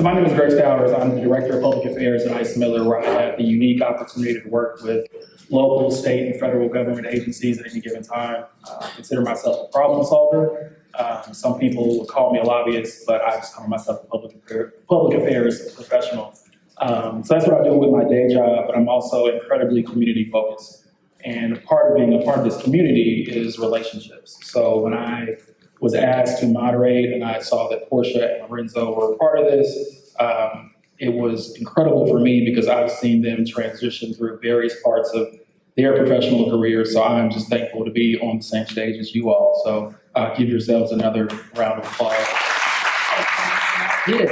So my name is Greg Stowers. I'm the Director of Public Affairs at Ice Miller, where I have the unique opportunity to work with local, state, and federal government agencies at any given time. I consider myself a problem solver. Some people would call me a lobbyist, but I just call myself a public affairs professional. So that's what I do with my day job, but I'm also incredibly community focused. And part of being a part of this community is relationships. So when I was asked to moderate and I saw that Portia and Lorenzo were a part of this, it was incredible for me because I've seen them transition through various parts of their professional careers. So I'm just thankful to be on the same stage as you all. So give yourselves another round of applause. Yeah.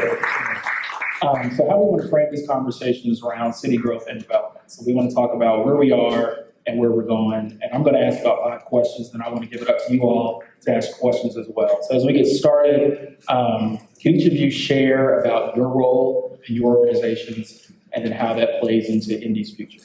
So how we want to frame this conversation is around city growth and development. So we want to talk about where we are and where we're going. And I'm going to ask about 5 questions, then I want to give it up to you all to ask questions as well. So as we get started, can each of you share about your role in your organizations and then how that plays into Indy's future?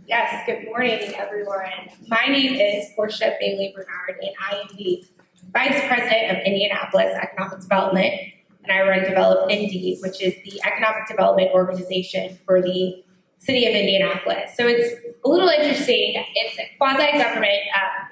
Yes, good morning, everyone. My name is Portia Bailey Bernard, and I am the Vice President of Indianapolis Economic Development, and I run Develop Indy, which is the economic development organization for the city of Indianapolis. So it's a little interesting. It's a quasi-government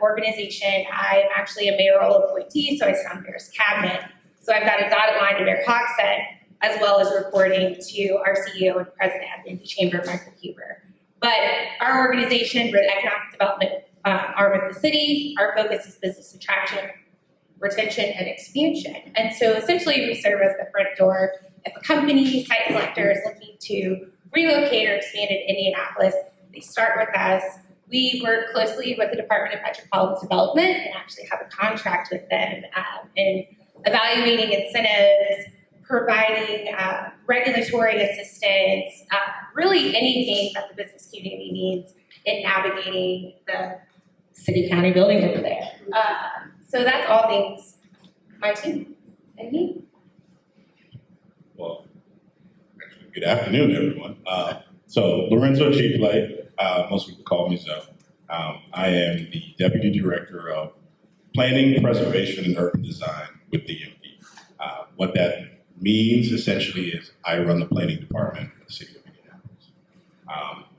organization. I'm actually a mayoral appointee, so I sit on mayor's cabinet. So I've got a dotted line to Mayor Hogsett, as well as reporting to our CEO and president of the Indy Chamber, Michael Huber. But our organization, we're the economic development arm of the city. Our focus is business attraction, retention, and expansion. And so essentially we serve as the front door. If a company, site selector is looking to relocate or expand in Indianapolis, they start with us. We work closely with the Department of Metropolitan Development and actually have a contract with them in evaluating incentives, providing regulatory assistance, really anything that the business community needs in navigating the city-county building over there. So that's all things my team and me. Well, actually, good afternoon, everyone. So Lorenzo Chieflay, most people call me Zoe. I am the Deputy Director of Planning, Preservation, and Urban Design with the Indy. What that means essentially is I run the planning department for the city of Indianapolis.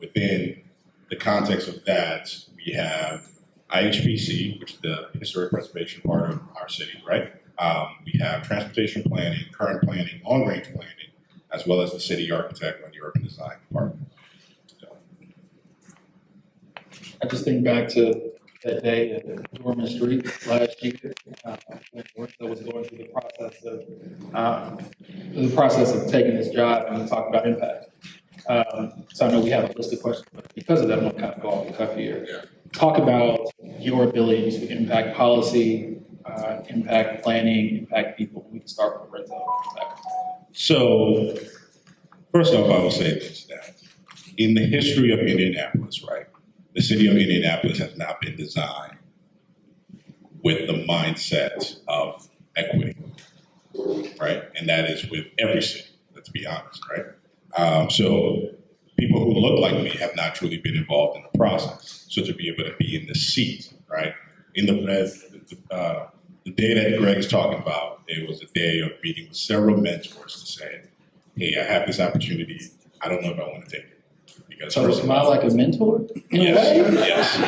Within the context of that, we have IHPC, which is the historic preservation part of our city, right? We have transportation planning, current planning, long-range planning, as well as the city architect and the urban design department. So. I just think back to that day at Dorman Street last year, when Lorenzo was going through the process of taking this job, and he talked about impact. So I know we have a list of questions, but because of that, I'm going to kind of go off the cuff here. Yeah. Talk about your ability to impact policy, impact planning, impact people. We can start with Lorenzo. So, first off, I will say this, that in the history of Indianapolis, right, the city of Indianapolis has not been designed with the mindset of equity, right? And that is with every city, let's be honest, right? So people who look like me have not truly been involved in the process. So to be able to be in the seat, right? In the day that Greg is talking about, it was a day of meeting with several mentors to say, hey, I have this opportunity. I don't know if I want to take it. Because so it's not like a mentor? Yes.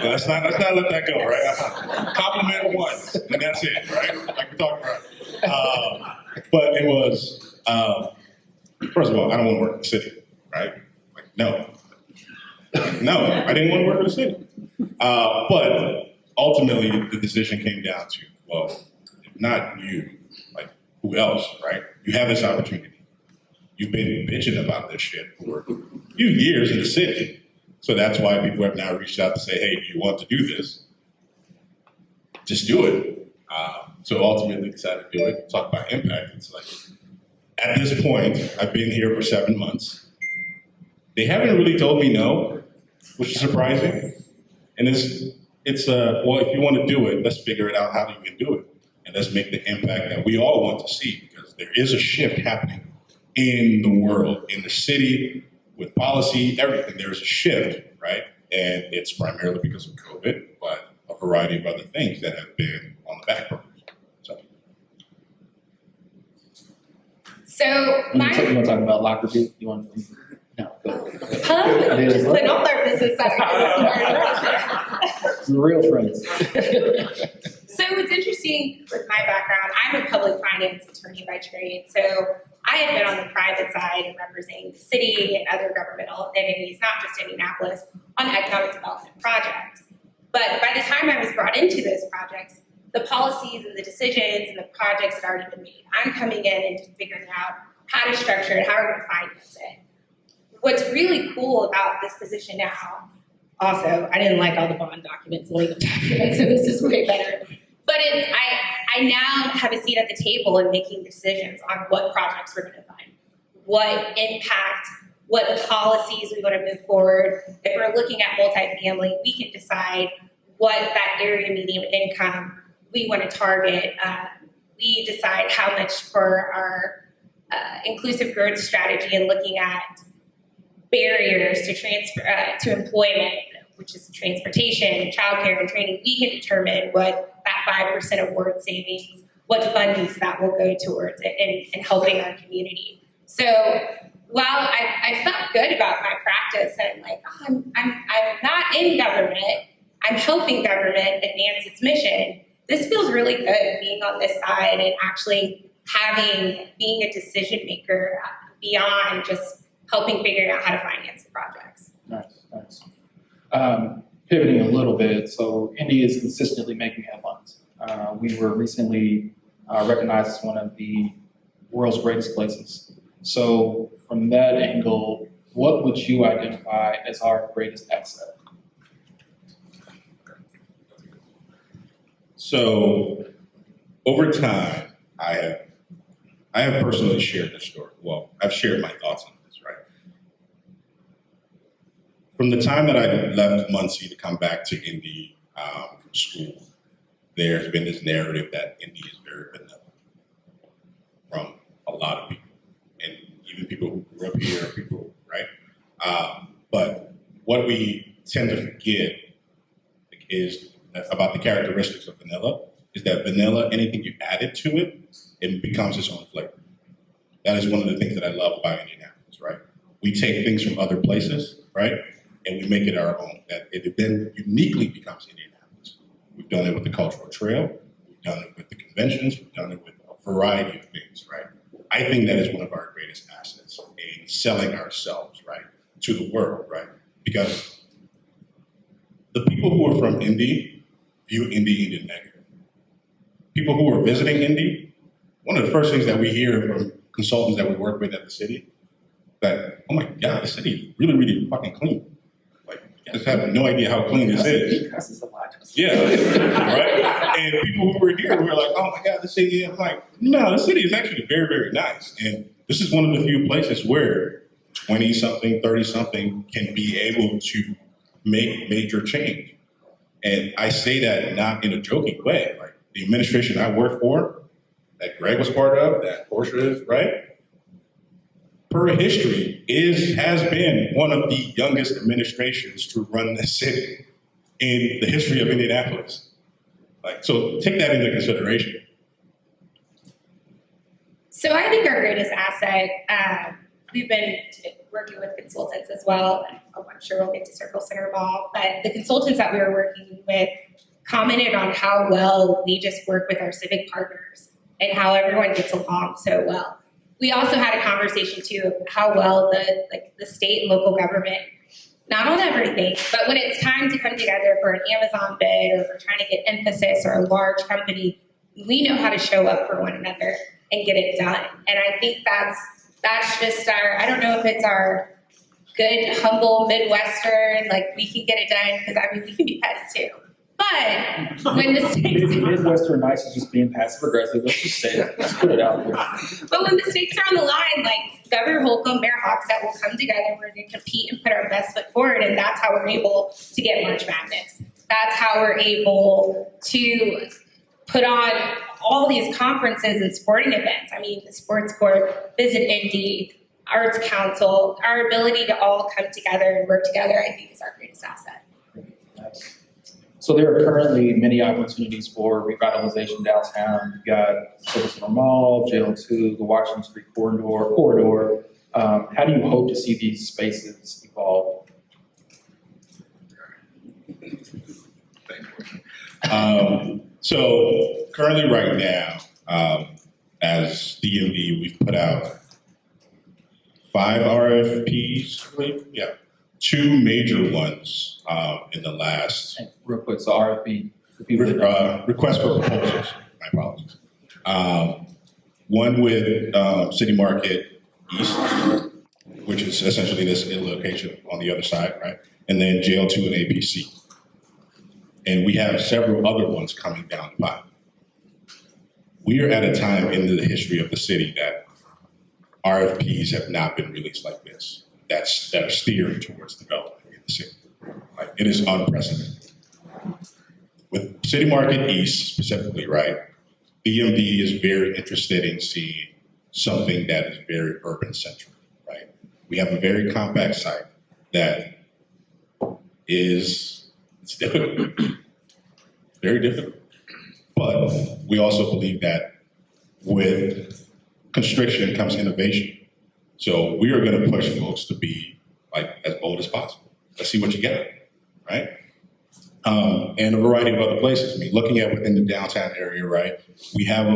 Well, let's not let that go, right? Compliment once, and that's it, right? Like we're talking about. But it was, first of all, I don't want to work in the city, right? Like, no, I didn't want to work in the city. But ultimately, the decision came down to, well, if not you, like who else, right? You have this opportunity. You've been bitching about this shit for a few years in the city. So that's why people have now reached out to say, hey, do you want to do this? Just do it. So ultimately decided to do it. Talk about impact. It's like, at this point, I've been here for 7 months. They haven't really told me no, which is surprising. And it's well, if you want to do it, let's figure it out how you can do it. And let's make the impact that we all want to see, because there is a shift happening in the world, in the city, with policy, everything. There's a shift, right? And it's primarily because of COVID, but a variety of other things that have been on the back burner. So You my want to talk about locker room? You want? No. just putting all our business out. Real friends. So what's interesting with my background, I'm a public finance attorney by trade. So I have been on the private side and representing the city and other governmental entities, not just Indianapolis, on economic development projects. But by the time I was brought into those projects, the policies and the decisions and the projects had already been made. I'm coming in and just figuring out how to structure it, how we're going to finance it. What's really cool about this position now, also, I didn't like all the bond documents, legal documents, so this is way better. But I now have a seat at the table in making decisions on what projects we're going to fund, what impact, what policies we want to move forward. If we're looking at multifamily, we can decide what that area median income we want to target. We decide how much for our inclusive growth strategy and looking at barriers to to employment, which is transportation, childcare, and training. We can determine what that 5% award savings, what fundings that will go towards it and helping our community. So while I felt good about my practice and like, oh, I'm not in government, I'm helping government advance its mission. This feels really good being on this side and actually being a decision maker beyond just helping figure out how to finance the projects. Nice. Pivoting a little bit, so Indy is consistently making headlines. We were recently recognized as one of the world's greatest places. So from that angle, what would you identify as our greatest asset? So over time, I have personally shared this story. Well, I've shared my thoughts on this, right? From the time that I left Muncie to come back to Indy from school, there's been this narrative that Indy is very vanilla from a lot of people, and even people who grew up here, people, right? But what we tend to forget is about the characteristics of vanilla is that vanilla, anything you added to it, it becomes its own flavor. That is one of the things that I love about Indianapolis, right? We take things from other places, right? And we make it our own. That it then uniquely becomes Indianapolis. We've done it with the cultural trail. We've done it with the conventions. We've done it with a variety of things, right? I think that is one of our greatest assets in selling ourselves, right, to the world, right? Because the people who are from Indy view Indy in the negative. People who are visiting Indy, one of the first things that we hear from consultants that we work with at the city, that, oh my God, the city is really, really fucking clean. Like, you guys have no idea how clean this is. Yeah, right? And people who were here were like, oh my God, the city, I'm like, no, the city is actually very, very nice. And this is one of the few places where 20-something, 30-something can be able to make major change. And I say that not in a joking way. Like, the administration I work for, that Greg was part of, that Portia is, right? Per history, has been one of the youngest administrations to run the city in the history of Indianapolis. Like, so take that into consideration. So I think our greatest asset, we've been working with consultants as well, and I'm sure we'll get to Circle Center Mall, but the consultants that we were working with commented on how well we just work with our civic partners and how everyone gets along so well. We also had a conversation too of how well the state and local government, not on everything, but when it's time to come together for an Amazon bid or for trying to get emphasis or a large company, we know how to show up for one another and get it done. And I think that's just I don't know if it's our good, humble Midwestern, like we can get it done, because I mean, we can be petty too. But when the stakes Midwestern nice is just being passive aggressive. Let's just say it. Let's put it out there. But when the stakes are on the line, like Governor Holcomb, Mayor Hochstead will come together and we're going to compete and put our best foot forward, and that's how we're able to get March Madness. That's how we're able to put on all these conferences and sporting events. I mean, the sports court, Visit Indy, Arts Council, our ability to all come together and work together, I think is our greatest asset. Nice. So there are currently many opportunities for revitalization downtown. You've got Silver Mall, JL2, the Washington Street corridor. How do you hope to see these spaces evolve? So currently right now, as DMD, we've put out 5 RFPs, I believe. Yeah. 2 major ones in the last. And real quick, so RFP for people that don't. Request for proposals. My apologies. One with City Market East, which is essentially this location on the other side, right? And then JL2 and APC. And we have several other ones coming down the pipe. We are at a time in the history of the city that RFPs have not been released like this, that are steering towards development in the city. Like, it is unprecedented. With City Market East specifically, right, DMD is very interested in seeing something that is very urban centric, right? We have a very compact site that it's difficult, very difficult. But we also believe that with constriction comes innovation. So we are going to push folks to be like as bold as possible. Let's see what you get, right? And a variety of other places. I mean, looking at within the downtown area, right? We have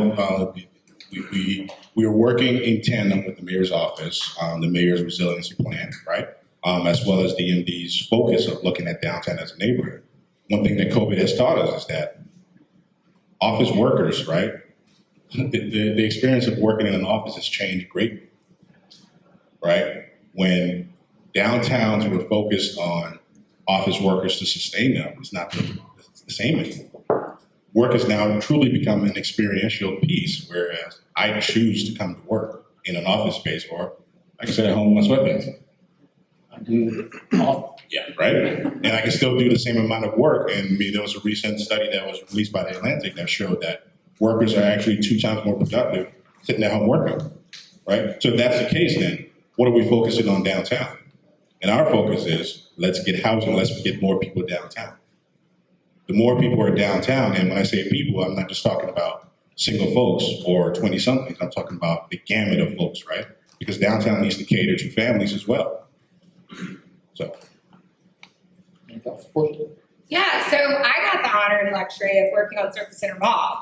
we are working in tandem with the mayor's office on the mayor's resiliency plan, right? As well as DMD's focus of looking at downtown as a neighborhood. One thing that COVID has taught us is that office workers, right? The experience of working in an office has changed greatly, right? When downtowns were focused on office workers to sustain them, it's not the same anymore. Work has now truly become an experiential piece, whereas I choose to come to work in an office space, or I can sit at home in my sweatpants. I do. Yeah, right? And I can still do the same amount of work. And I mean, there was a recent study that was released by The Atlantic that showed that workers are actually 2 times more productive sitting at home working, right? So if that's the case, then what are we focusing on downtown? And our focus is, let's get housing, let's get more people downtown. The more people are downtown, and when I say people, I'm not just talking about single folks or 20-somethings, I'm talking about the gamut of folks, right? Because downtown needs to cater to families as well. So. Yeah, so I got the honor and luxury of working on Surface Center Mall,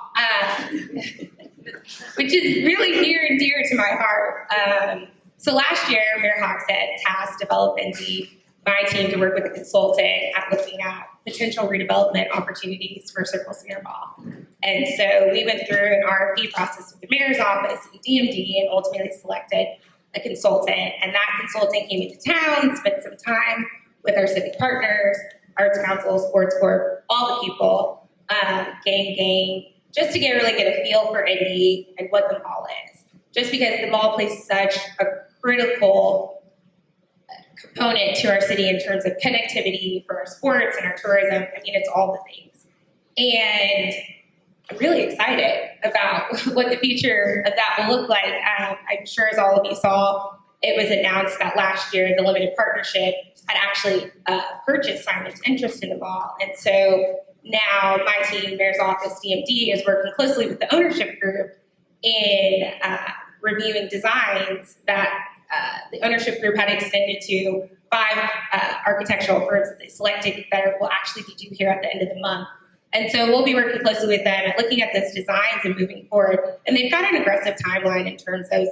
which is really near and dear to my heart. So last year, Mayor Hogshead tasked Develop Indy, my team, to work with a consultant at looking at potential redevelopment opportunities for Surface Center Mall. And so we went through an RFP process with the mayor's office and DMD and ultimately selected a consultant. And that consultant came into town, spent some time with our civic partners, Arts Council, Sports Corp, all the people, gang, just to really get a feel for Indy and what the mall is. Just because the mall plays such a critical component to our city in terms of connectivity for our sports and our tourism. I mean, it's all the things. And I'm really excited about what the future of that will look like. I'm sure as all of you saw, it was announced that last year the limited partnership had actually purchased Simon's interest in the mall. And so now my team, Mayor's Office, DMD, is working closely with the ownership group in reviewing designs that the ownership group had extended to 5 architectural firms that they selected that will actually be due here at the end of the month. And so we'll be working closely with them and looking at those designs and moving forward. And they've got an aggressive timeline in terms of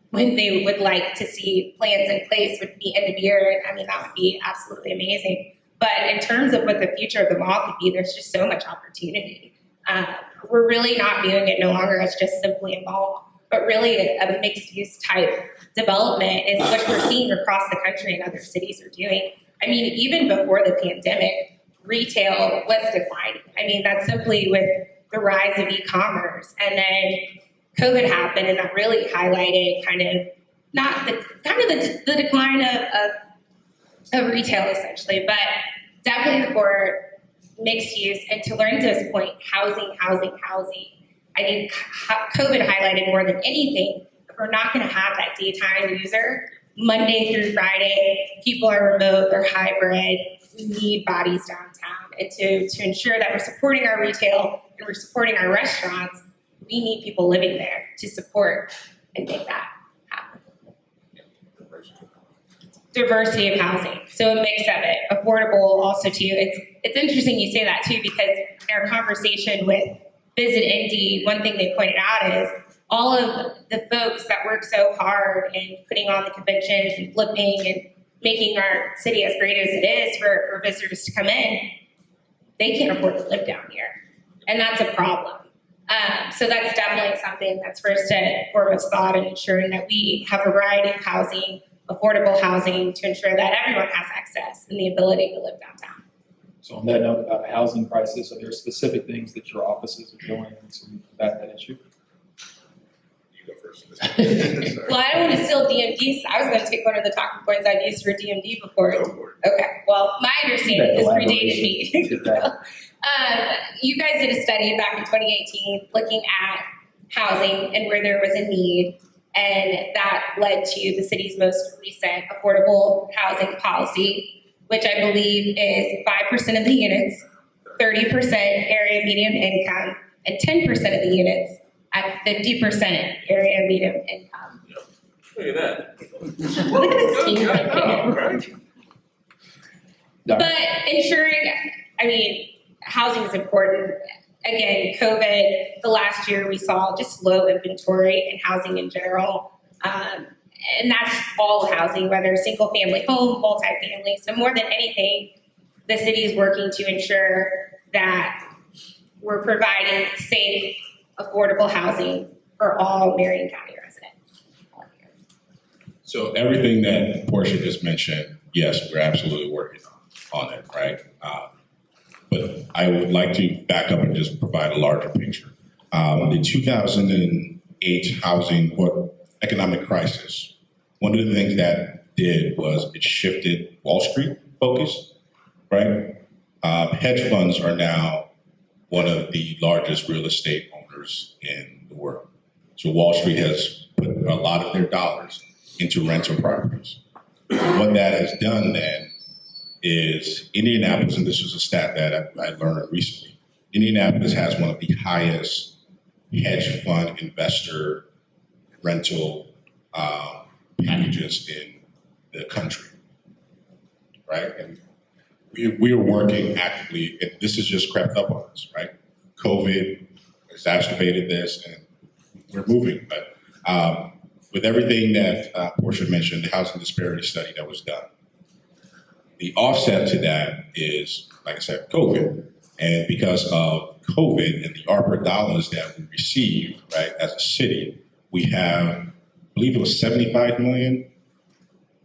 when they would like to see plans in place would be end of year. I mean, that would be absolutely amazing. But in terms of what the future of the mall could be, there's just so much opportunity. We're really not viewing it no longer as just simply a mall, but really a mixed-use type development is what we're seeing across the country and other cities are doing. I mean, even before the pandemic, retail was declining. I mean, that's simply with the rise of e-commerce. And then COVID happened, and that really highlighted kind of the decline of retail essentially, but definitely for mixed use. And to Lorenzo's point, housing. I think COVID highlighted more than anything, if we're not going to have that daytime user, Monday through Friday, people are remote, they're hybrid, we need bodies downtown. And to ensure that we're supporting our retail and we're supporting our restaurants, we need people living there to support and make that happen. Diversity of housing, so a mix of it, affordable also too. It's interesting you say that too, because in our conversation with Visit Indy, one thing they pointed out is all of the folks that work so hard in putting on the conventions and flipping and making our city as great as it is for visitors to come in, they can't afford to live down here. And that's a problem. So that's definitely something that's first and foremost thought in ensuring that we have a variety of housing, affordable housing, to ensure that everyone has access and the ability to live downtown. So on that note about a housing crisis, are there specific things that your offices are doing to combat that issue? You go first. Well, I don't want to steal DMD, so I was going to take one of the talking points I've used for DMD before. Go for it. Okay, well, my understanding is predated me. Elaboration. You guys did a study back in 2018 looking at housing and where there was a need, and that led to the city's most recent affordable housing policy, which I believe is 5% of the units, 30% area median income, and 10% of the units at 50% area median income. Look at that. Look at this team right there. Right. But ensuring, I mean, housing is important. Again, COVID, the last year we saw just low inventory in housing in general. And that's all housing, whether single family home, multifamily. So more than anything, the city is working to ensure that we're providing safe, affordable housing for all Marion County residents. So everything that Portia just mentioned, yes, we're absolutely working on it, right? But I would like to back up and just provide a larger picture. The 2008 housing or economic crisis, one of the things that did was it shifted Wall Street focus, right? Hedge funds are now one of the largest real estate owners in the world. So Wall Street has put a lot of their dollars into rental properties. And what that has done then is Indianapolis, and this was a stat that I learned recently, Indianapolis has one of the highest hedge fund investor rental packages in the country, right? And we are working actively, and this has just crept up on us, right? COVID exacerbated this, and we're moving. But with everything that Portia mentioned, the housing disparity study that was done, the offset to that is, like I said, COVID. And because of COVID and the ARPA dollars that we received, right, as a city, we have, I believe it was 75 million,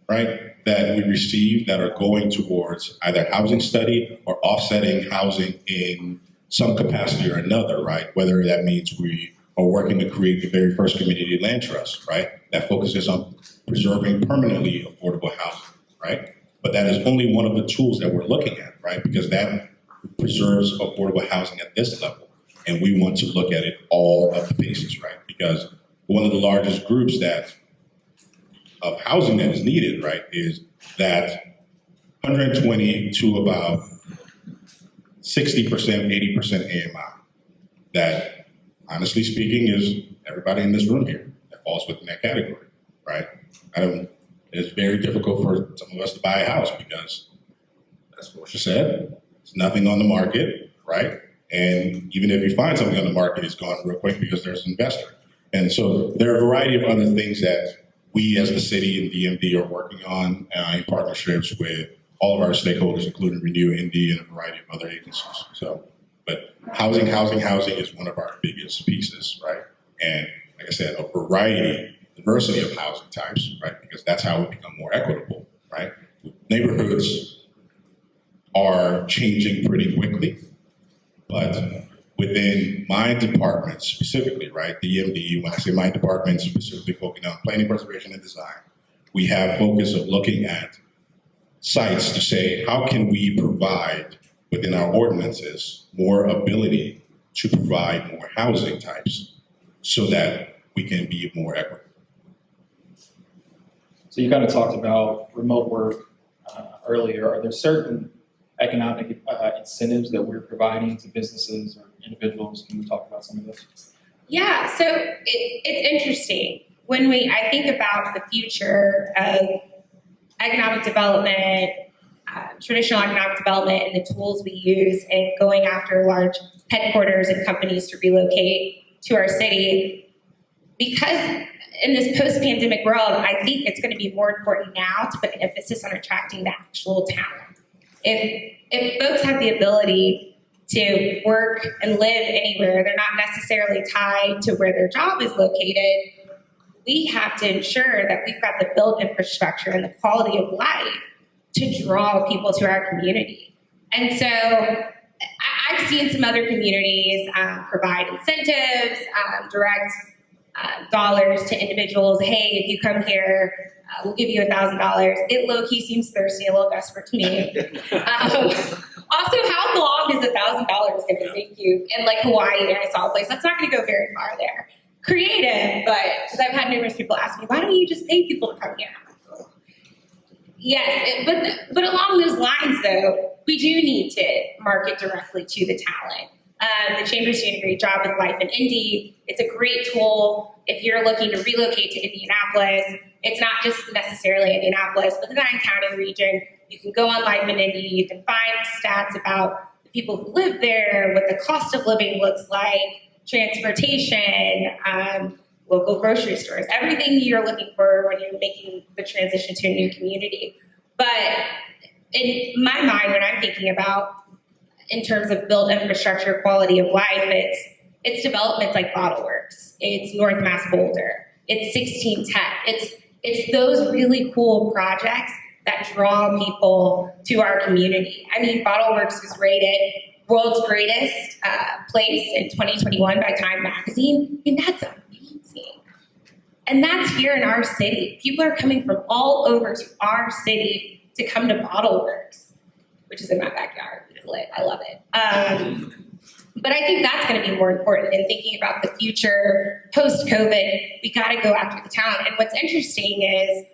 right, that we received that are going towards either housing study or offsetting housing in some capacity or another, right? Whether that means we are working to create the very first community land trust, right, that focuses on preserving permanently affordable housing, right? But that is only one of the tools that we're looking at, right? Because that preserves affordable housing at this level. And we want to look at it all of the pieces, right? Because one of the largest groups of housing that is needed, right, is that 120 to about 60%, 80% AMI. That, honestly speaking, is everybody in this room here that falls within that category, right? It's very difficult for some of us to buy a house because, as Portia said, there's nothing on the market, right? And even if you find something on the market, it's gone real quick because there's an investor. And so there are a variety of other things that we as the city and DMD are working on in partnerships with all of our stakeholders, including Renew, Indy, and a variety of other agencies. So, but housing is one of our biggest pieces, right? And like I said, a diversity of housing types, right? Because that's how we become more equitable, right? Neighborhoods are changing pretty quickly, but within my department specifically, right, the EMD, when I say my department, specifically focusing on planning, preservation, and design, we have focus of looking at sites to say, how can we provide within our ordinances more ability to provide more housing types so that we can be more equitable. So you kind of talked about remote work earlier. Are there certain economic incentives that we're providing to businesses or individuals? Can we talk about some of this? Yeah, so it's interesting. When I think about the future of economic development, traditional economic development, and the tools we use in going after large headquarters and companies to relocate to our city, because in this post-pandemic world, I think it's going to be more important now to put an emphasis on attracting the actual talent. If folks have the ability to work and live anywhere, they're not necessarily tied to where their job is located, we have to ensure that we've got the built infrastructure and the quality of life to draw people to our community. And so I've seen some other communities provide incentives, direct dollars to individuals. Hey, if you come here, we'll give you $1,000. It low-key seems thirsty, a little desperate to me. Also, how long is $1,000 going to make you? In like Hawaii, I saw a place, that's not going to go very far there. Creative, but because I've had numerous people ask me, why don't you just pay people to come here? Yes, but along those lines, though, we do need to market directly to the talent. The Chamber's doing a great job with Life in Indy. It's a great tool if you're looking to relocate to Indianapolis. It's not just necessarily Indianapolis, but the 9-county region. You can go on Life in Indy. You can find stats about the people who live there, what the cost of living looks like, transportation, local grocery stores, everything you're looking for when you're making the transition to a new community. But in my mind, when I'm thinking about in terms of built infrastructure, quality of life, it's developments like Bottle Works, it's North Mass Boulder, it's 16 Tech, it's those really cool projects that draw people to our community. I mean, Bottle Works was rated world's greatest place in 2021 by Time Magazine, and that's amazing. And that's here in our city. People are coming from all over to our city to come to Bottle Works, which is in my backyard. It's lit. I love it. But I think that's going to be more important in thinking about the future post-COVID. We got to go after the talent. And what's interesting is,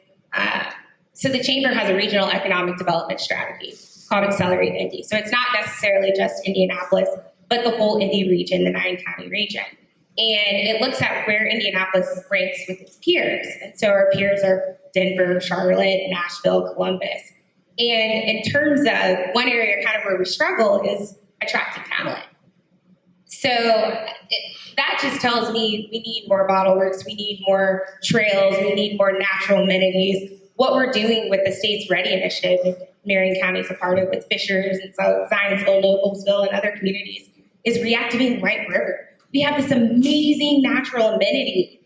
so the Chamber has a regional economic development strategy. It's called Accelerate Indy. So it's not necessarily just Indianapolis, but the whole Indy region, the 9-county region. And it looks at where Indianapolis ranks with its peers. And so our peers are Denver, Charlotte, Nashville, Columbus. And in terms of one area kind of where we struggle is attracting talent. So that just tells me we need more Bottle Works, we need more trails, we need more natural amenities. What we're doing with the State's Ready initiative, that Marion County is a part of with Fishers and so Zionsville, Noblesville, and other communities, is reactivating White River. We have this amazing natural amenity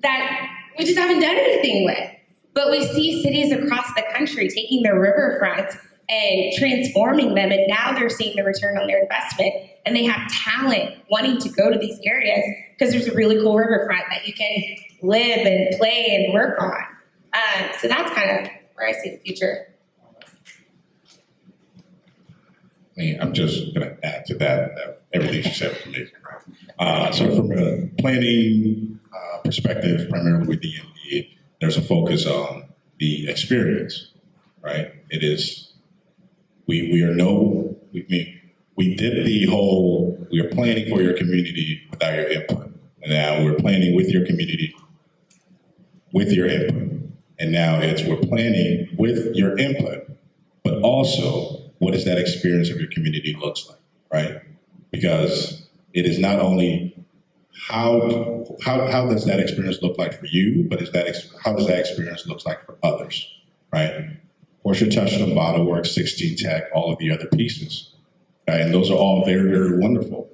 that we just haven't done anything with. But we see cities across the country taking their riverfronts and transforming them, and now they're seeing the return on their investment, and they have talent wanting to go to these areas because there's a really cool riverfront that you can live and play and work on. So that's kind of where I see the future. I'm just going to add to that, everything she said for me. So from a planning perspective, primarily with the MD, there's a focus on the experience, right? It is, we did the whole, we are planning for your community without your input. And now we're planning with your community with your input. And now we're planning with your input, but also what does that experience of your community looks like, right? Because it is not only how does that experience look like for you, but how does that experience look like for others, right? Portia touched on Bottle Works, 16 Tech, all of the other pieces, right? And those are all very, very wonderful.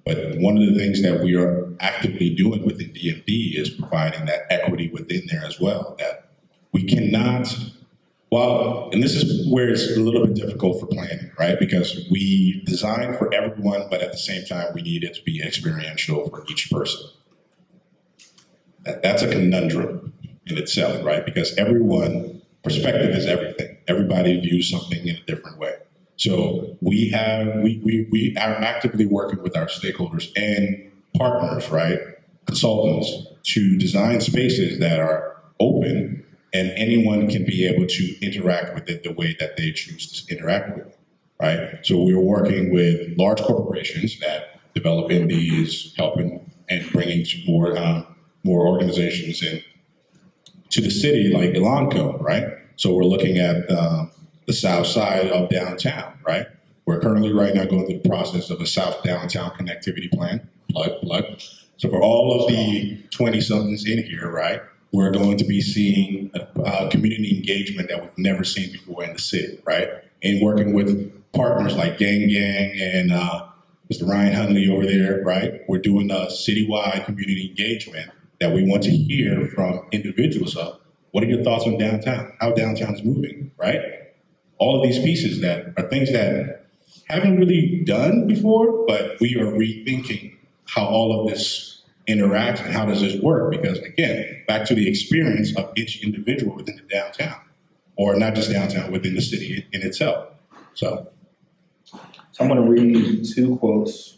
But one of the things that we are actively doing within DMD is providing that equity within there as well, that we cannot, and this is where it's a little bit difficult for planning, right? Because we design for everyone, but at the same time, we need it to be experiential for each person. That's a conundrum in itself, right? Because perspective is everything. Everybody views something in a different way. So we are actively working with our stakeholders and partners, right? Consultants to design spaces that are open and anyone can be able to interact with it the way that they choose to interact with it. right? So we're working with large corporations that develop Indies, helping and bringing more organizations in to the city like Elanco, right? So we're looking at the south side of downtown, right? We're currently right now going through the process of a south downtown connectivity plan, plug. So for all of the 20-somethings in here, right, we're going to be seeing a community engagement that we've never seen before in the city, right? And working with partners like Gang and Mr. Ryan Hunley over there, right? We're doing a citywide community engagement that we want to hear from individuals of. What are your thoughts on downtown? How downtown is moving, right? All of these pieces that are things that haven't really done before, but we are rethinking how all of this interacts and how does this work? Because again, back to the experience of each individual within the downtown, or not just downtown, within the city in itself. So I'm going to read two quotes,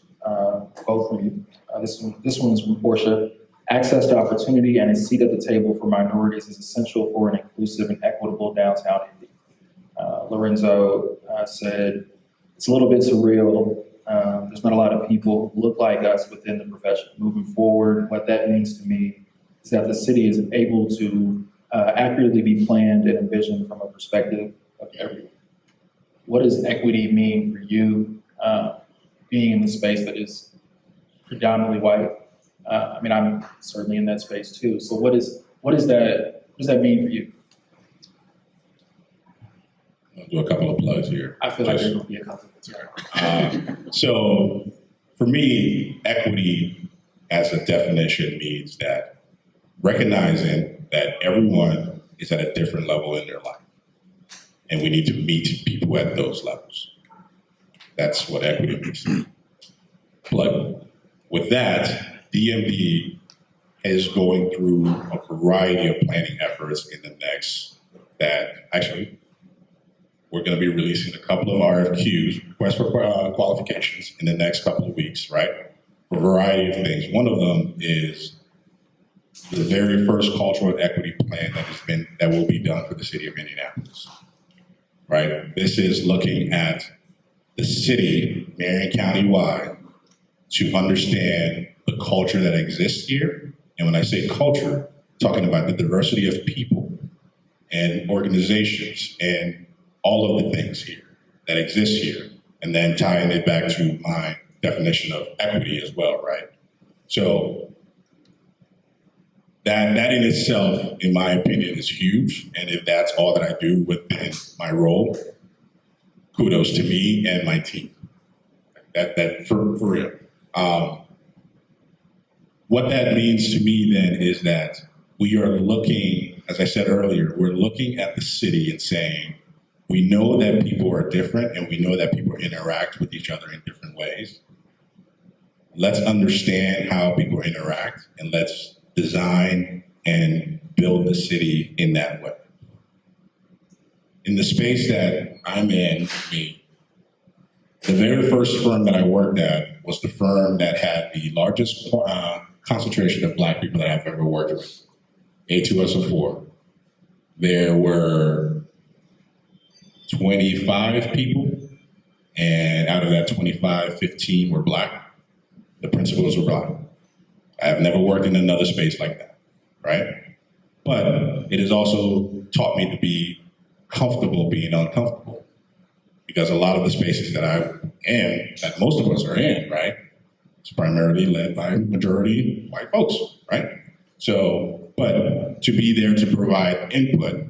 both from you. This one is from Portia. Access to opportunity and a seat at the table for minorities is essential for an inclusive and equitable downtown Indy. Lorenzo said, it's a little bit surreal. There's not a lot of people who look like us within the profession. Moving forward, what that means to me is that the city is able to accurately be planned and envisioned from a perspective of everyone. What does equity mean for you, being in the space that is predominantly white? I mean, I'm certainly in that space too. So what does that mean for you? I'll do a couple of plugs here. I feel like there's going to be a couple. So for me, equity as a definition means that recognizing that everyone is at a different level in their life. And we need to meet people at those levels. That's what equity means. But with that, DMD is going through a variety of planning efforts in the next that actually we're going to be releasing a couple of RFQs, requests for qualifications, in the next couple of weeks, right? For a variety of things. One of them is the very first cultural equity plan that will be done for the city of Indianapolis, right? This is looking at the city, Marion County-wide, to understand the culture that exists here. And when I say culture, I'm talking about the diversity of people and organizations and all of the things here that exist here, and then tying it back to my definition of equity as well, right? So that in itself, in my opinion, is huge. And if that's all that I do within my role, kudos to me and my team. That for real. What that means to me then is that we are looking, as I said earlier, we're looking at the city and saying, we know that people are different and we know that people interact with each other in different ways. Let's understand how people interact and let's design and build the city in that way. In the space that I'm in, the very first firm that I worked at was the firm that had the largest concentration of Black people that I've ever worked with, A2SO4. There were 25 people, and out of that 25, 15 were Black. The principals were Black. I have never worked in another space like that, right? But it has also taught me to be comfortable being uncomfortable, because a lot of the spaces that I am, that most of us are in, right, it's primarily led by majority white folks, right? So, but to be there to provide input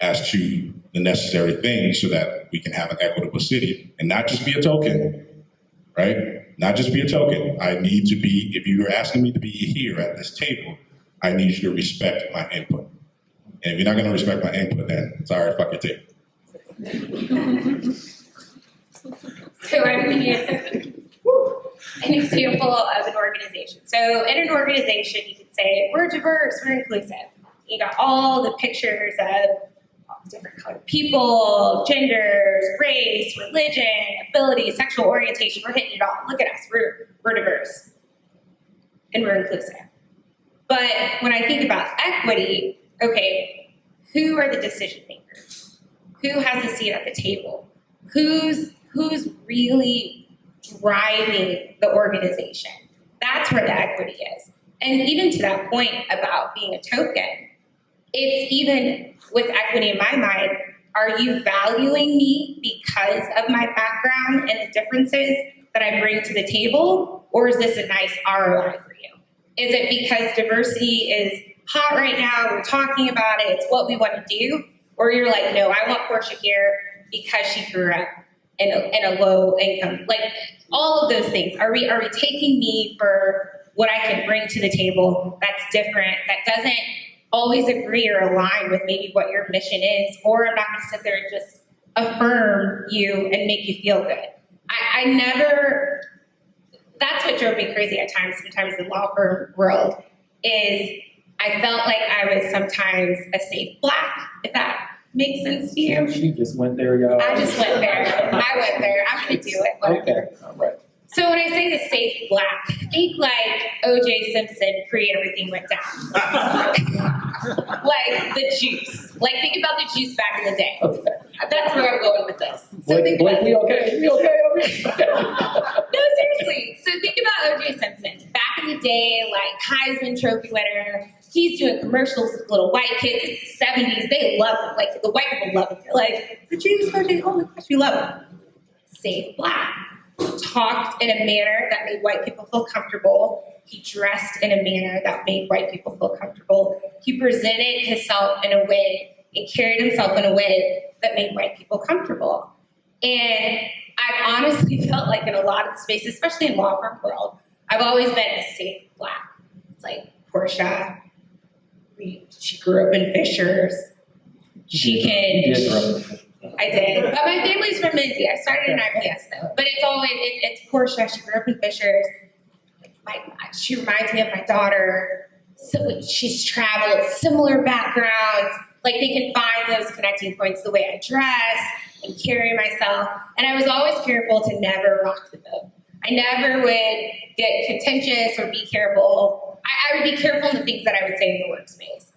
as to the necessary things so that we can have an equitable city and not just be a token, right? Not just be a token. I need to be, if you're asking me to be here at this table, I need you to respect my input. And if you're not going to respect my input, then sorry, fuck your table. So I'm going to use an example of an organization. So in an organization, you could say, we're diverse, we're inclusive. You got all the pictures of all the different colored people, genders, race, religion, ability, sexual orientation. We're hitting it all. Look at us, we're diverse and we're inclusive. But when I think about equity, okay, who are the decision makers? Who has a seat at the table? Who's who's really driving the organization. That's where the equity is. And even to that point about being a token, it's even with equity in my mind, are you valuing me because of my background and the differences that I bring to the table? Or is this a nice ROI for you? Is it because diversity is hot right now, we're talking about it, it's what we want to do? Or you're like, no, I want Portia here because she grew up in a low income. Like all of those things. Are we taking me for what I can bring to the table that's different, that doesn't always agree or align with maybe what your mission is, or I'm not going to sit there and just affirm you and make you feel good. I never, that's what drove me crazy at times, sometimes in the law firm world, is I felt like I was sometimes a safe black, if that makes sense to you. She just went there, y'all. I just went there. I went there. I'm going to do it. Whatever. Okay, all right. So when I say the safe black, think like O.J. Simpson pre-everything went down. Like the juice. Like think about the juice back in the day. Okay. That's where I'm going with this. So Blake, think about we okay? We okay over here? No, seriously. So think about O.J. Simpson. Back in the day, like Heisman Trophy winner. He's doing commercials with little white kids. It's the 70s. They love him. Like the white people love him. They're like, the James O.J. Oh my gosh, we love him. Safe black. Talked in a manner that made white people feel comfortable. He dressed in a manner that made white people feel comfortable. He presented himself in a way and carried himself in a way that made white people comfortable. And I've honestly felt like in a lot of the spaces, especially in law firm world, I've always been a safe black. It's like Portia, she grew up in Fishers. You did. I did. But my family's from Indy. I started in IPS though. But it's always, it's Portia. She grew up in Fishers. She reminds me of my daughter. So she's traveled, similar backgrounds. Like they can find those connecting points, the way I dress and carry myself. And I was always careful to never rock the boat. I never would get contentious or be careful. I would be careful in the things that I would say in the workspace.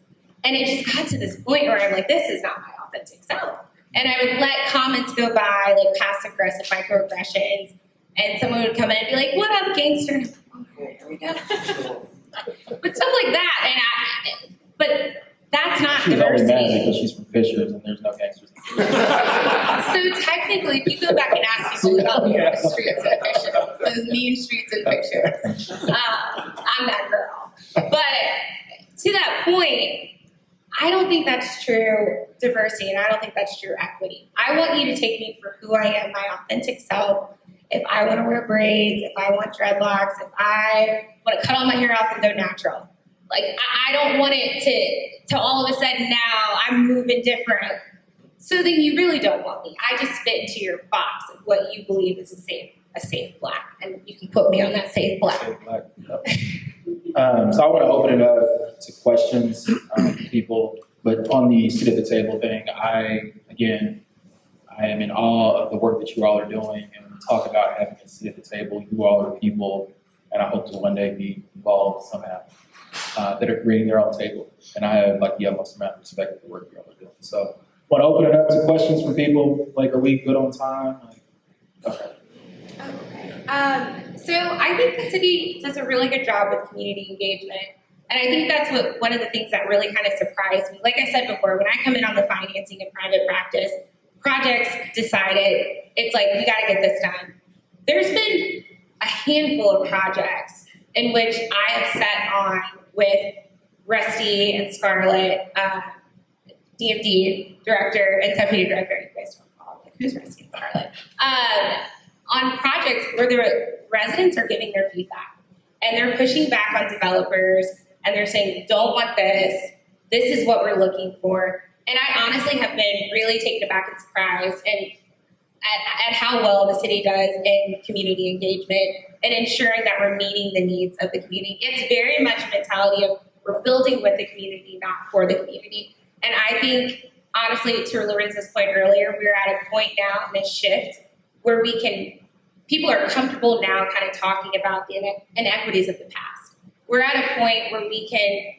And it just got to this point where I'm like, this is not my authentic self. And I would let comments go by, like passive-aggressive microaggressions, and someone would come in and be like, what up, gangster? And I'm like, oh, here we go. But stuff like that. But that's not She's diversity. only mad because she's from Fishers and there's no gangsters. So technically, if you go back and ask people about the streets of Fishers, those mean streets in Fishers, I'm that girl. But to that point, I don't think that's true diversity, and I don't think that's true equity. I want you to take me for who I am, my authentic self. If I want to wear braids, if I want dreadlocks, if I want to cut all my hair off and go natural. Like, I don't want it to all of a sudden now I'm moving different. So then you really don't want me. I just fit into your box of what you believe is a safe black, and you can put me on that safe black. So I want to open it up to questions from people, but on the seat at the table thing, I am in awe of the work that you all are doing, and when we talk about having a seat at the table, you all are people, and I hope to one day be involved somehow, that are creating their own table, and I have like the utmost amount of respect for the work you all are doing. So I want to open it up to questions from people, like are we good on time? Okay. So I think the city does a really good job with community engagement. And I think that's one of the things that really kind of surprised me. Like I said before, when I come in on the financing and private practice, projects decided, it's like, we got to get this done. There's been a handful of projects in which I have sat on with Rusty and Scarlett, DMD director and deputy director, you guys don't call me, who's Rusty and Scarlett, on projects where the residents are giving their feedback and they're pushing back on developers and they're saying, don't want this is what we're looking for. And I honestly have been really taken aback and surprised at how well the city does in community engagement and ensuring that we're meeting the needs of the community. It's very much a mentality of we're building with the community, not for the community. And I think, honestly, to Lorenzo's point earlier, we're at a point now in a shift where people are comfortable now kind of talking about the inequities of the past. We're at a point where we can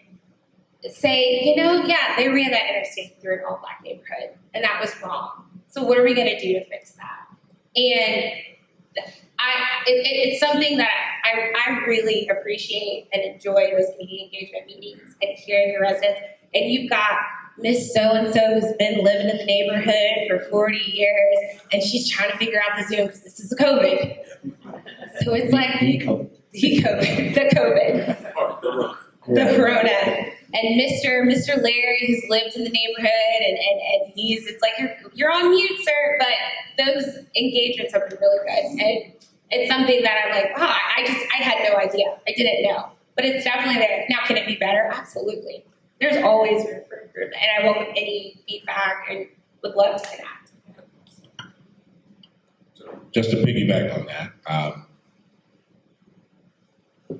say, they ran that interstate through an all-black neighborhood, and that was wrong. So what are we going to do to fix that? And it's something that I really appreciate and enjoy those community engagement meetings and hearing the residents. And you've got Miss So-and-so who's been living in the neighborhood for 40 years, and she's trying to figure out the Zoom because this is COVID. So it's like the Corona. And Mr. Larry, who's lived in the neighborhood, and it's like, you're on mute, sir. But those engagements have been really good. And it's something that I'm like, wow, I had no idea. I didn't know. But it's definitely there. Now, can it be better? Absolutely. There's always room for improvement. And I welcome any feedback and would love to connect. So just to piggyback on that,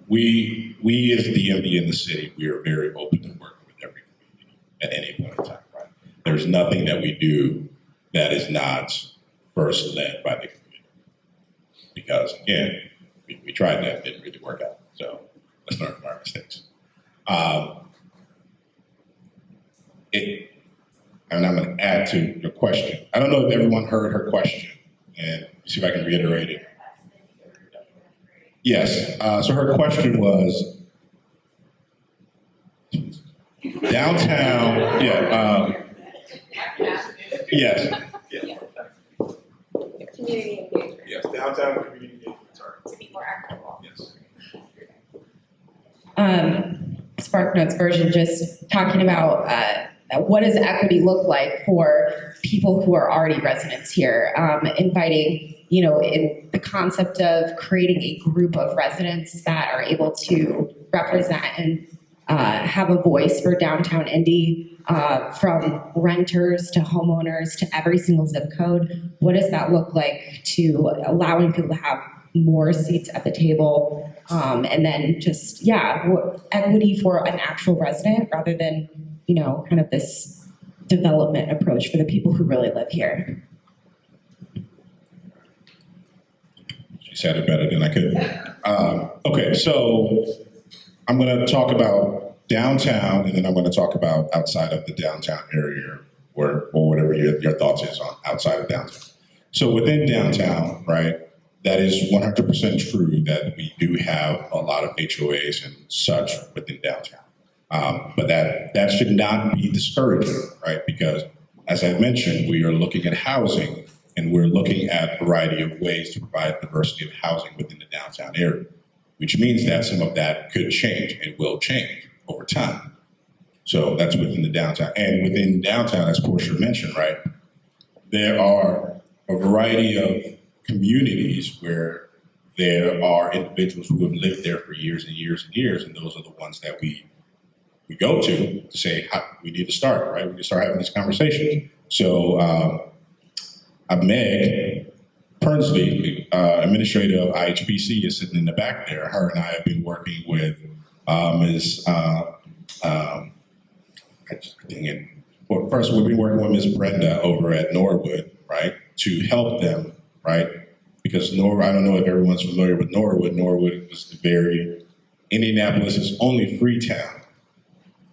we as the DMV in the city, we are very open to working with every community at any point in time, right? There's nothing that we do that is not first led by the community. Because again, we tried that, it didn't really work out. So let's learn from our mistakes. And I'm going to add to your question. I don't know if everyone heard her question, and see if I can reiterate it. Yes, so her question was, downtown, yes. Community engagement. Yes, downtown community engagement, sorry. To be more equitable. Yes. Spark Notes version, just talking about what does equity look like for people who are already residents here, inviting, in the concept of creating a group of residents that are able to represent and have a voice for downtown Indy, from renters to homeowners to every single zip code. What does that look like to allowing people to have more seats at the table, and then just, equity for an actual resident rather than, kind of this development approach for the people who really live here. She said it better than I could. Okay, so I'm going to talk about downtown, and then I'm going to talk about outside of the downtown area, or whatever your thoughts is on outside of downtown. So within downtown, right, that is 100% true that we do have a lot of HOAs and such within downtown. But that should not be discouraging, right? Because as I mentioned, we are looking at housing, and we're looking at a variety of ways to provide diversity of housing within the downtown area, which means that some of that could change and will change over time. So that's within the downtown. And within downtown, as Portia mentioned, right, there are a variety of communities where there are individuals who have lived there for years and years and years, and those are the ones that we go to say, we need to start, right? We need to start having these conversations. So Meg Pernsley, administrator of IHPC, is sitting in the back there. Her and I have been working with first we've been working with Ms. Brenda over at Norwood, right, to help them, right? Because I don't know if everyone's familiar with Norwood. Norwood was Indianapolis' only free town.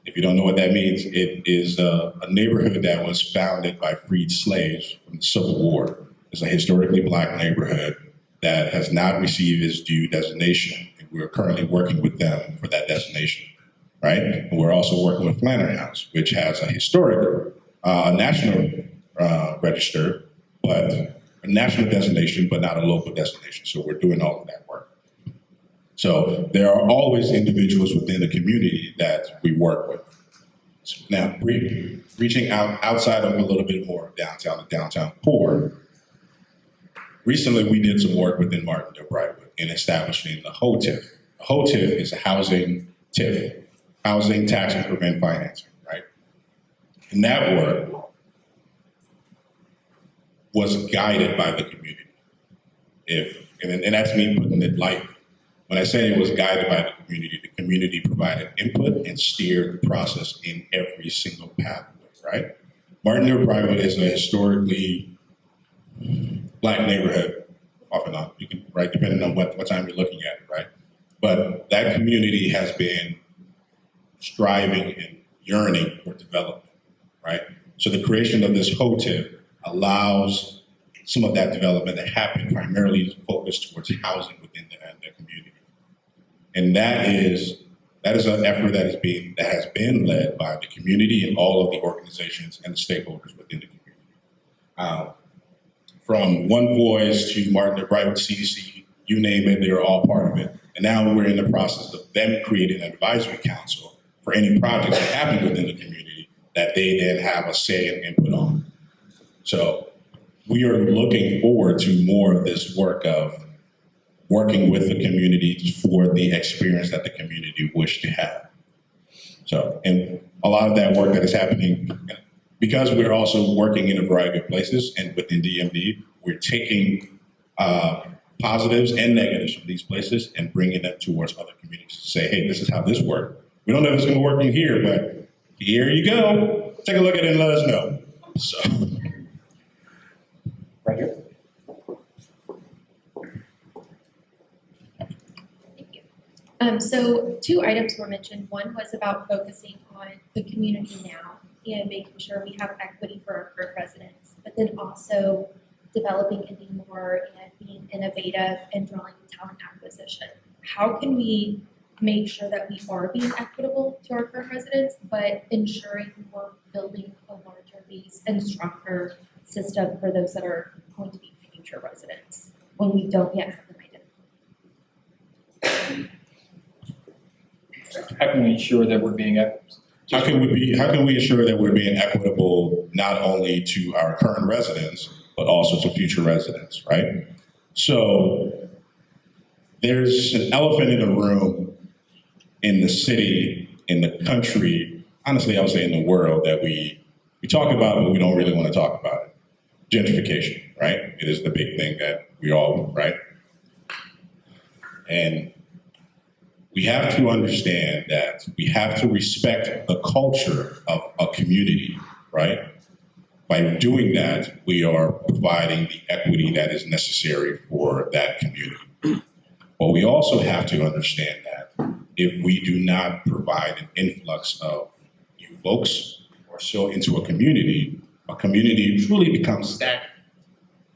If you don't know what that means, it is a neighborhood that was founded by freed slaves from the Civil War. It's a historically Black neighborhood that has not received its due designation, and we're currently working with them for that designation, right? And we're also working with Flannery House, which has a historic, national register, but a national designation, but not a local destination. So we're doing all of that work. So there are always individuals within the community that we work with. Now, reaching outside of a little bit more downtown, the downtown core, recently we did some work within Martindale Brightwood in establishing the HOTIF. The HOTIF is a housing TIF, housing tax increment financing, right? And that work was guided by the community. And that's me putting it lightly. When I say it was guided by the community provided input and steered the process in every single pathway, right? Martindale Brightwood is a historically Black neighborhood, off and on, right, depending on what time you're looking at it, right? But that community has been striving and yearning for development, right? So the creation of this HOTIF allows some of that development that happened primarily focused towards housing within the community. And that is an effort that has been led by the community and all of the organizations and the stakeholders within the community. From One Voice to Martin McBride, CDC, you name it, they're all part of it. And now we're in the process of them creating an advisory council for any projects that happen within the community that they then have a say and input on. So we are looking forward to more of this work of working with the community for the experience that the community wish to have. So, and a lot of that work that is happening, because we're also working in a variety of places and within DMD, we're taking positives and negatives from these places and bringing them towards other communities to say, hey, this is how this works. We don't know if it's going to work in here, but here you go. Take a look at it and let us know. So, Right here. Thank you. So 2 items were mentioned. One was about focusing on the community now and making sure we have equity for our current residents, but then also developing Indy more and being innovative and drawing talent acquisition. How can we make sure that we are being equitable to our current residents, but ensuring we're building a larger base and stronger system for those that are going to be future residents when we don't yet have them identified? How can we ensure that we're being equitable? how can we ensure that we're being equitable not only to our current residents, but also to future residents, right? So there's an elephant in the room in the city, in the country, honestly, I would say in the world that we talk about, but we don't really want to talk about it. Gentrification, right? It is the big thing that we all, right? And we have to understand that we have to respect the culture of a community, right? By doing that, we are providing the equity that is necessary for that community. But we also have to understand that if we do not provide an influx of new folks or so into a community truly becomes stagnant.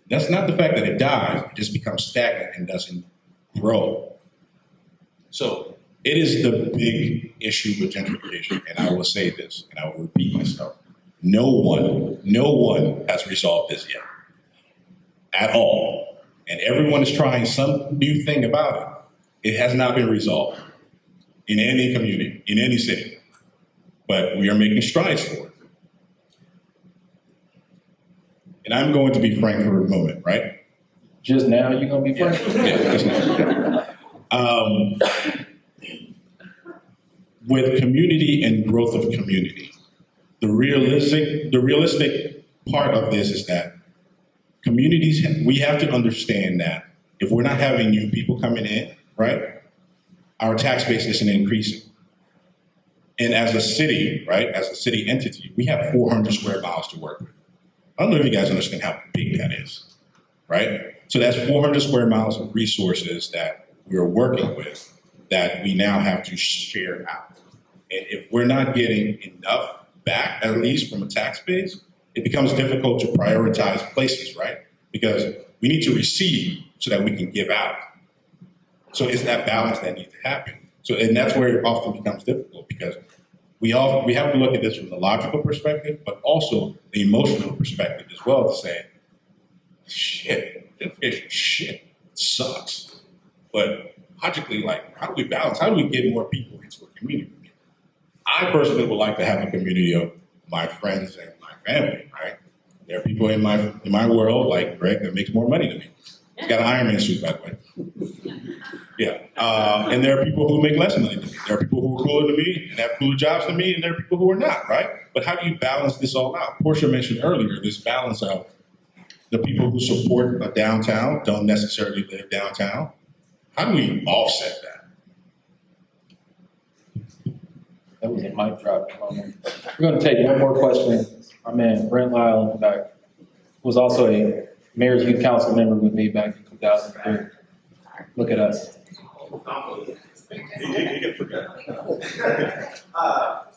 That's not the fact that it dies, it just becomes stagnant and doesn't grow. So it is the big issue with gentrification, and I will say this, and I will repeat myself. No one has resolved this yet, at all. And everyone is trying some new thing about it. It has not been resolved in any community, in any city, but we are making strides for it. And I'm going to be frank for a moment, right? Just now, you're gonna be frank? Yeah, just now. With community and growth of community, the realistic part of this is that communities, we have to understand that if we're not having new people coming in, right, our tax base isn't increasing. And as a city, right, as a city entity, we have 400 square miles to work with. I don't know if you guys understand how big that is, right? So that's 400 square miles of resources that we're working with that we now have to share out. And if we're not getting enough back, at least from a tax base, it becomes difficult to prioritize places, right? Because we need to receive so that we can give out. So it's that balance that needs to happen. So, and that's where it often becomes difficult because we have to look at this from the logical perspective, but also the emotional perspective as well to say, gentrification sucks. But logically, like, how do we balance? How do we get more people into a community? I personally would like to have a community of my friends and my family, right? There are people in my world, like Greg, that makes more money than me. He's got an Iron Man suit, by the way. Yeah. And there are people who make less money than me. There are people who are cooler than me and have cooler jobs than me, and there are people who are not, right? But how do you balance this all out? Portia mentioned earlier this balance of the people who support a downtown don't necessarily live downtown. How do we offset that? That was a mic drop moment. We're going to take one more question. Our man, Brent Lyle in the back, was also a Mayor's Youth Council member with me back in 2003. Look at us.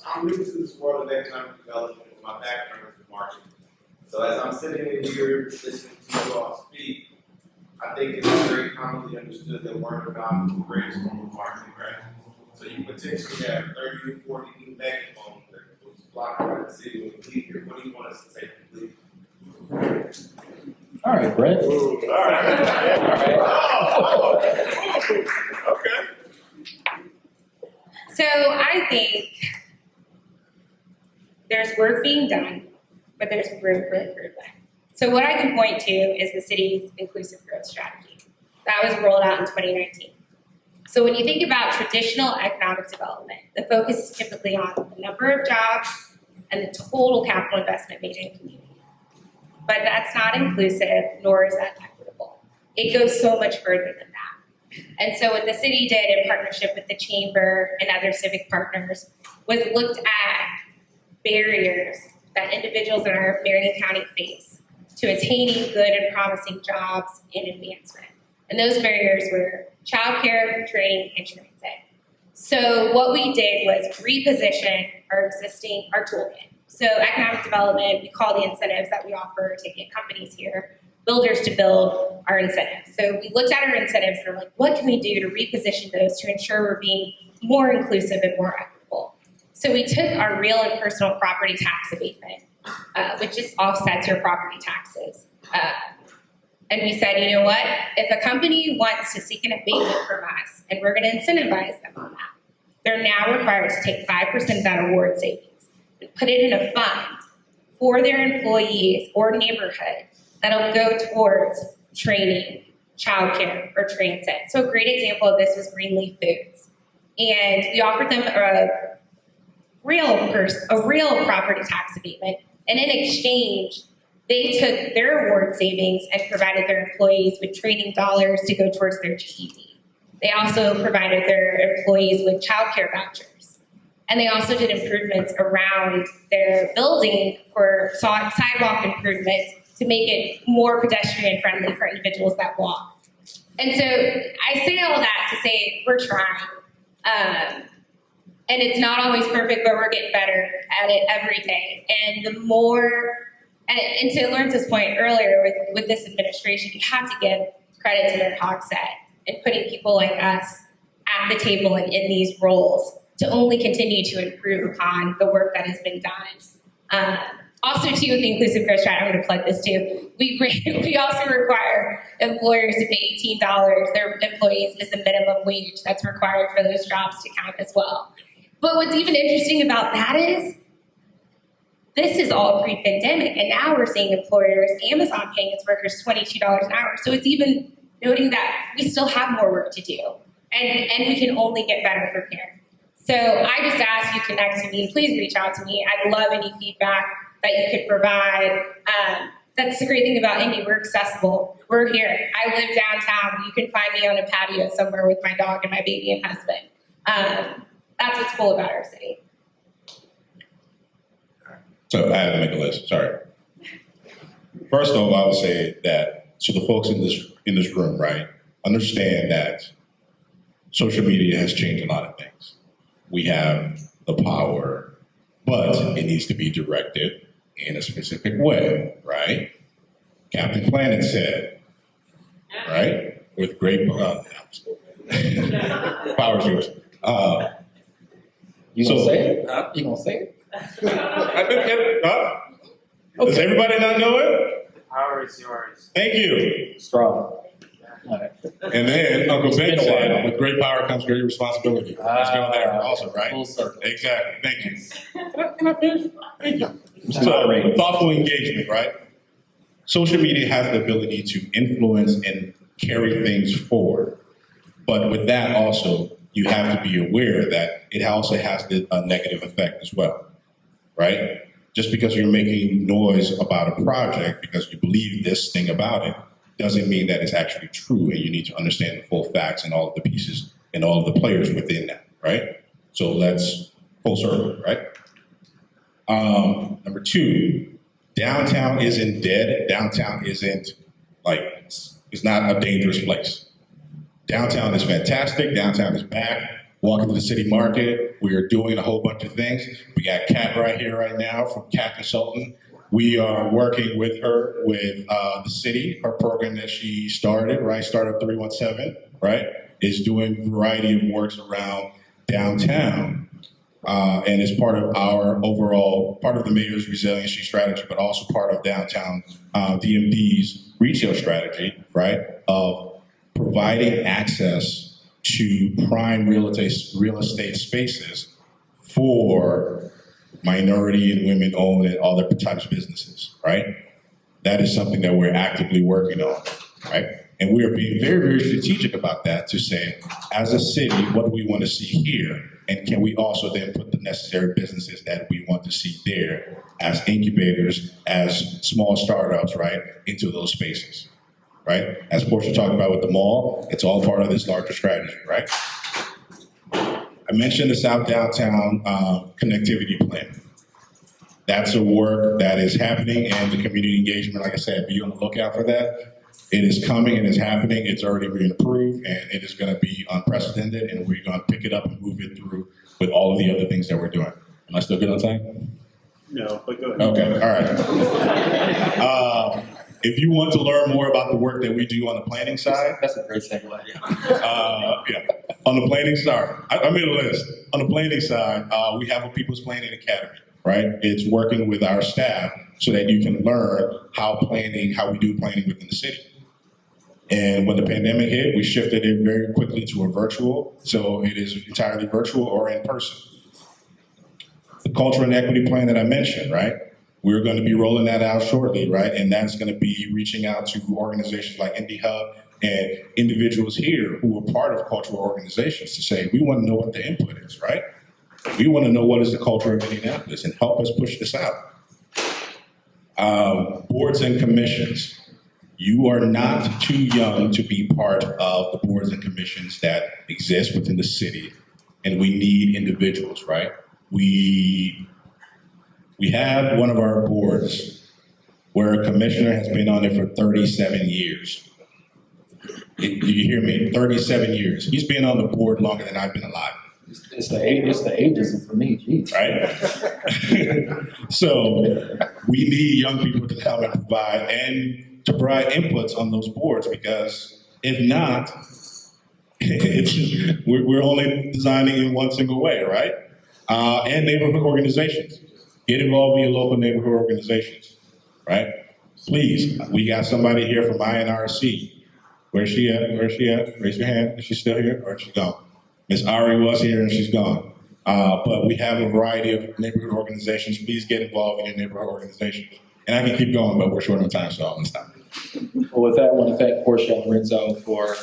I'm new to this world of economic development. My background is in marketing. So as I'm sitting in here listening to you all speak, I think it's very commonly understood that word of mouth is the greatest form of marketing, right? So you potentially have 30 or 40 new megaphones that will block around the city when you leave here. What do you want us to take to leave? All right, Brett. All right. Okay. So I think there's work being done, but there's room for improvement. So what I can point to is the city's inclusive growth strategy. That was rolled out in 2019. So when you think about traditional economic development, the focus is typically on the number of jobs and the total capital investment made in community. But that's not inclusive, nor is that equitable. It goes so much further than that. And so what the city did in partnership with the chamber and other civic partners was looked at barriers that individuals in our Marion County face to attaining good and promising jobs and advancement. And those barriers were childcare, training, and transit. So what we did was reposition our toolkit. So economic development, we call the incentives that we offer to get companies here, builders to build our incentives. So we looked at our incentives and we're like, what can we do to reposition those to ensure we're being more inclusive and more equitable? So we took our real and personal property tax abatement, which just offsets your property taxes. And we said, you know what? If a company wants to seek an abatement from us, and we're going to incentivize them on that, they're now required to take 5% of that award savings and put it in a fund for their employees or neighborhood that'll go towards training, childcare, or transit. So a great example of this was Greenleaf Foods. And we offered them a real property tax abatement, and in exchange, they took their award savings and provided their employees with training dollars to go towards their GED. They also provided their employees with childcare vouchers. And they also did improvements around their building for sidewalk improvements to make it more pedestrian friendly for individuals that walk. And so I say all that to say we're trying. And it's not always perfect, but we're getting better at it every day. And the more, and to Lawrence's point earlier with this administration, you have to give credit to their Hogsett and putting people like us at the table and in these roles to only continue to improve upon the work that has been done. Also, too, with the inclusive growth strategy, I'm going to plug this too. We also require employers to pay $18 their employees as the minimum wage that's required for those jobs to count as well. But what's even interesting about that is this is all pre-pandemic, and now we're seeing employers, Amazon paying its workers $22 an hour. So it's even noting that we still have more work to do, and we can only get better from here. So I just ask you connect to me. Please reach out to me. I'd love any feedback that you could provide. That's the great thing about Indy. We're accessible. We're here. I live downtown. You can find me on a patio somewhere with my dog and my baby and husband. That's what's cool about our city. So I have to make a list. Sorry. First of all, I would say that to the folks in this room, right, understand that social media has changed a lot of things. We have the power, but it needs to be directed in a specific way, right? Captain Planet said, right? With great power's yours. You gonna say it? You gonna say it? Does everybody not know it? Power is yours. Thank you. Strong. And then Uncle It's Ben been a said, while. with great power comes great responsibility. Let's go there also, right? Full circle. Exactly. Thank you. Can I finish? Thank you. Just So, moderating. thoughtful engagement, right? Social media has the ability to influence and carry things forward. But with that also, you have to be aware that it also has a negative effect as well, right? Just because you're making noise about a project because you believe this thing about it doesn't mean that it's actually true, and you need to understand the full facts and all of the pieces and all of the players within that, right? So let's full circle, right? Number two, downtown isn't dead. Downtown isn't it's not a dangerous place. Downtown is fantastic. Downtown is back. Walking to the city market, we are doing a whole bunch of things. We got Kat right here right now from Cat Consulting. We are working with her, with the city, her program that she started, right? Startup 317, right? Is doing a variety of works around downtown. And is part of our overall, part of the mayor's resiliency strategy, but also part of downtown DMD's retail strategy, right? Of providing access to prime real estate spaces for minority and women-owned and other types of businesses, right? That is something that we're actively working on, right? And we are being very, very strategic about that to say, as a city, what do we want to see here? And can we also then put the necessary businesses that we want to see there as incubators, as small startups, right, into those spaces, right? As Portia talked about with the mall, it's all part of this larger strategy, right? I mentioned the South Downtown connectivity plan. That's a work that is happening, and the community engagement, like I said, be on the lookout for that. It is coming, it is happening, it's already been approved, and it is gonna be unprecedented, and we're gonna pick it up and move it through with all of the other things that we're doing. Am I still good on time? No, but go ahead. Okay, all right. If you want to learn more about the work that we do on the planning side, That's a great segue. on the planning side, I made a list. On the planning side, we have a People's Planning Academy, right? It's working with our staff so that you can learn how we do planning within the city. And when the pandemic hit, we shifted it very quickly to a virtual, so it is entirely virtual or in person. The culture and equity plan that I mentioned, right? We're going to be rolling that out shortly, right? And that's going to be reaching out to organizations like Indy Hub and individuals here who are part of cultural organizations to say, we want to know what the input is, right? We want to know what is the culture of Indianapolis and help us push this out. Boards and commissions. You are not too young to be part of the boards and commissions that exist within the city, and we need individuals, right? We have one of our boards where a commissioner has been on it for 37 years. Do you hear me? 37 years. He's been on the board longer than I've been alive. It's the ageism for me, geez. Right? So we need young people to come and provide inputs on those boards, because if not, we're only designing in one single way, right? And neighborhood organizations. Get involved in your local neighborhood organizations, right? Please, we got somebody here from INRC. Where's she at? Raise your hand. Is she still here or is she gone? Miss Ari was here and she's gone. But we have a variety of neighborhood organizations. Please get involved in your neighborhood organizations. And I can keep going, but we're short on time, so I'm gonna stop. Well, with that, I want to thank Portia and Renzo for